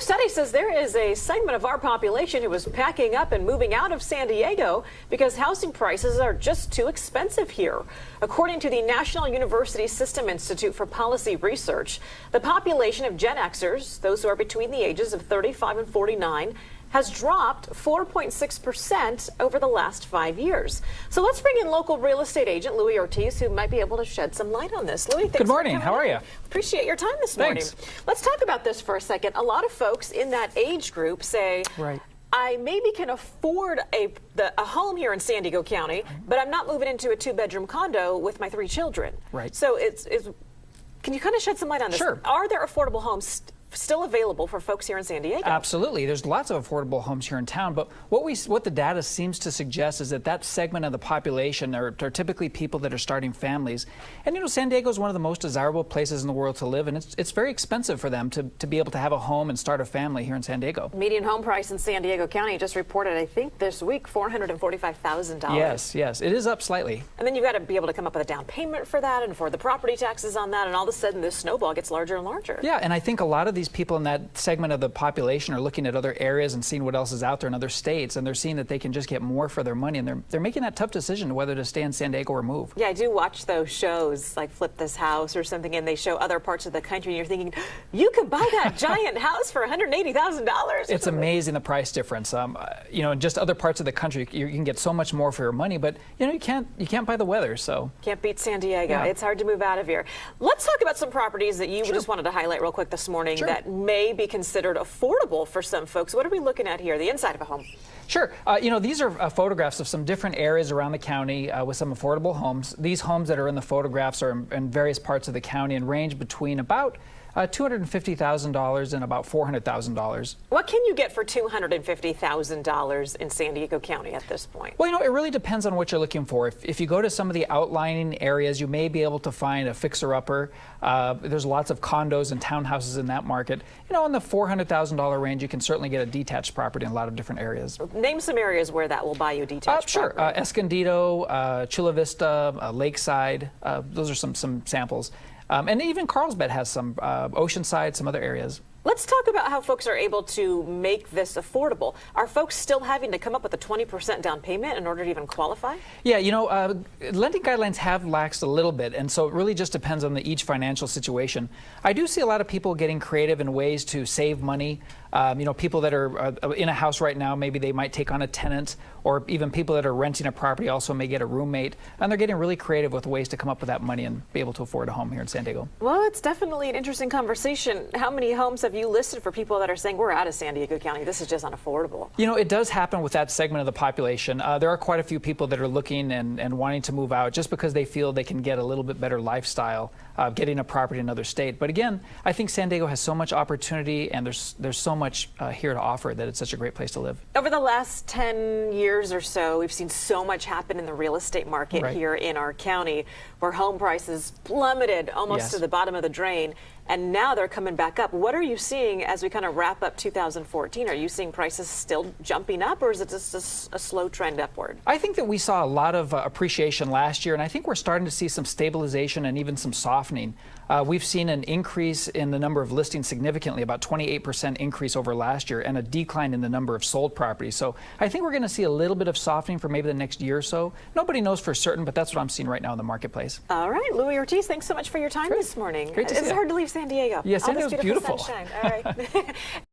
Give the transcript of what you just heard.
study says there is a segment of our population who is packing up and moving out of San Diego because housing prices are just too expensive here. According to the National University System Institute for Policy Research, the population of Gen Xers, those who are between the ages of 35 and 49, has dropped 4.6% over the last 5 years. So let's bring in local real estate agent Louie Ortiz, who might be able to shed some light on this. Louie, thanks. Good morning. How are you? Appreciate your time this morning. Thanks. Let's talk about this for a second. A lot of folks in that age group say, right, I maybe can afford a home here in San Diego County, but I'm not moving into a 2-bedroom condo with my 3 children. Right. So can you kind of shed some light on this? Sure. Are there affordable homes still available for folks here in San Diego? Absolutely. There's lots of affordable homes here in town, but what the data seems to suggest is that segment of the population are typically people that are starting families. And San Diego is one of the most desirable places in the world to live, and it's very expensive for them to be able to have a home and start a family here in San Diego. Median home price in San Diego County just reported, I think this week, $445,000. Yes, it is up slightly. And then you've got to be able to come up with a down payment for that and for the property taxes on that, and all of a sudden this snowball gets larger and larger. Yeah, and I think a lot of these people in that segment of the population are looking at other areas and seeing what else is out there in other states, and they're seeing that they can just get more for their money, and they're making that tough decision whether to stay in San Diego or move. Yeah, I do watch those shows like Flip This House or something, and they show other parts of the country, and you're thinking, you could buy that giant house for $180,000. It's amazing the price difference. In just other parts of the country, you can get so much more for your money, but you can't buy the weather. So can't beat San Diego. Yeah. It's hard to move out of here. Let's talk about some properties that you just wanted to highlight real quick this morning that may be considered affordable for some folks. What are we looking at here? The inside of a home. Sure. These are photographs of some different areas around the county with some affordable homes. These homes that are in the photographs are in various parts of the county and range between about $250,000 and about $400,000. What can you get for $250,000 in San Diego County at this point? Well, it really depends on what you're looking for. If you go to some of the outlying areas, you may be able to find a fixer-upper. There's lots of condos and townhouses in that market. In the $400,000 range, you can certainly get a detached property in a lot of different areas. Name some areas where that will buy you detached property. Sure. Escondido, Chula Vista, Lakeside. Those are some samples. And even Carlsbad has some, Oceanside, some other areas. Let's talk about how folks are able to make this affordable. Are folks still having to come up with a 20% down payment in order to even qualify? Yeah, lending guidelines have laxed a little bit, and so it really just depends on each financial situation. I do see a lot of people getting creative in ways to save money. People that are in a house right now, maybe they might take on a tenant, or even people that are renting a property also may get a roommate, and they're getting really creative with ways to come up with that money and be able to afford a home here in San Diego. Well, it's definitely an interesting conversation. How many homes have you listed for people that are saying, we're out of San Diego County, this is just unaffordable? It does happen with that segment of the population. There are quite a few people that are looking and wanting to move out just because they feel they can get a little bit better lifestyle getting a property in another state. But again, I think San Diego has so much opportunity, and there's so much here to offer that it's such a great place to live. Over the last 10 years or so, we've seen so much happen in the real estate market here in our county, where home prices plummeted almost to the bottom of the drain, and now they're coming back up. What are you seeing as we kind of wrap up 2014? Are you seeing prices still jumping up, or is it just a slow trend upward? I think that we saw a lot of appreciation last year, and I think we're starting to see some stabilization and even some softening. We've seen an increase in the number of listings significantly, about 28% increase over last year, and a decline in the number of sold properties. So I think we're going to see a little bit of softening for maybe the next year or so. Nobody knows for certain, but that's what I'm seeing right now in the marketplace. All right, Louie Ortiz, thanks so much for your time this morning. Great to see you. It's hard to leave San Diego. Yes, San Diego's beautiful. Sunshine. All right.